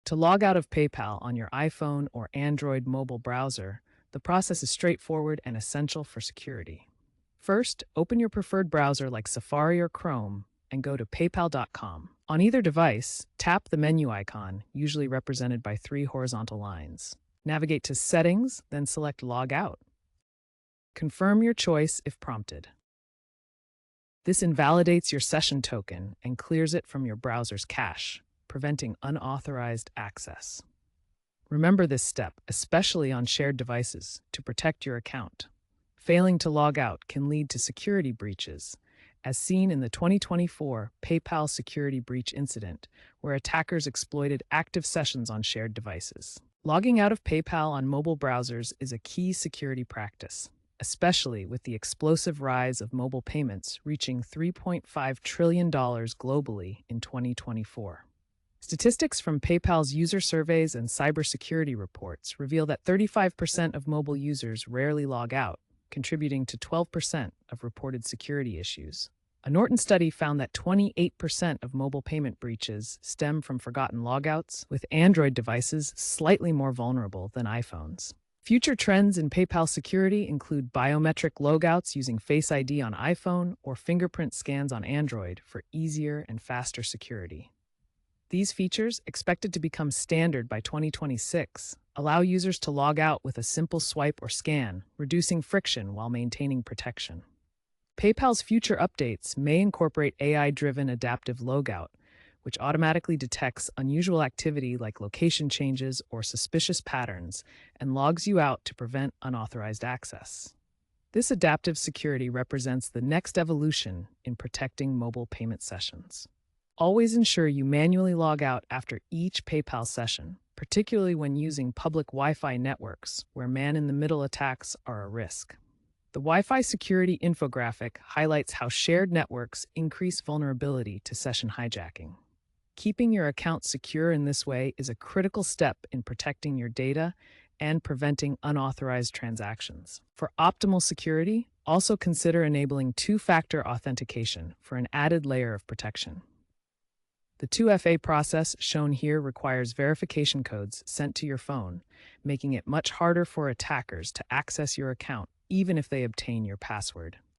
To log out of PayPal on your iPhone or Android mobile browser, the process is straightforward and essential for security. First, open your preferred browser like Safari or Chrome and go to paypal.com. On either device, tap the menu icon, usually represented by three horizontal lines. Navigate to Settings, then select Log Out. Confirm your choice if prompted. This invalidates your session token and clears it from your browser's cache, preventing unauthorized access. Remember this step, especially on shared devices, to protect your account. Failing to log out can lead to security breaches, as seen in the 2024 PayPal security breach incident, where attackers exploited active sessions on shared devices. Logging out of PayPal on mobile browsers is a key security practice, especially with the explosive rise of mobile payments reaching $3.5 trillion globally in 2024. Statistics from PayPal's user surveys and cybersecurity reports reveal that 35% of mobile users rarely log out, contributing to 12% of reported security issues. A Norton study found that 28% of mobile payment breaches stem from forgotten logouts, with Android devices slightly more vulnerable than iPhones. Future trends in PayPal security include biometric logouts using Face ID on iPhone or fingerprint scans on Android for easier and faster security. These features, expected to become standard by 2026, allow users to log out with a simple swipe or scan, reducing friction while maintaining protection. PayPal's future updates may incorporate AI-driven adaptive logout, which automatically detects unusual activity like location changes or suspicious patterns and logs you out to prevent unauthorized access. This adaptive security represents the next evolution in protecting mobile payment sessions. Always ensure you manually log out after each PayPal session, particularly when using public Wi-Fi networks where man-in-the-middle attacks are a risk. The Wi-Fi security infographic highlights how shared networks increase vulnerability to session hijacking. Keeping your account secure in this way is a critical step in protecting your data and preventing unauthorized transactions. For optimal security, also consider enabling two-factor authentication for an added layer of protection. The 2FA process shown here requires verification codes sent to your phone, making it much harder for attackers to access your account even if they obtain your password.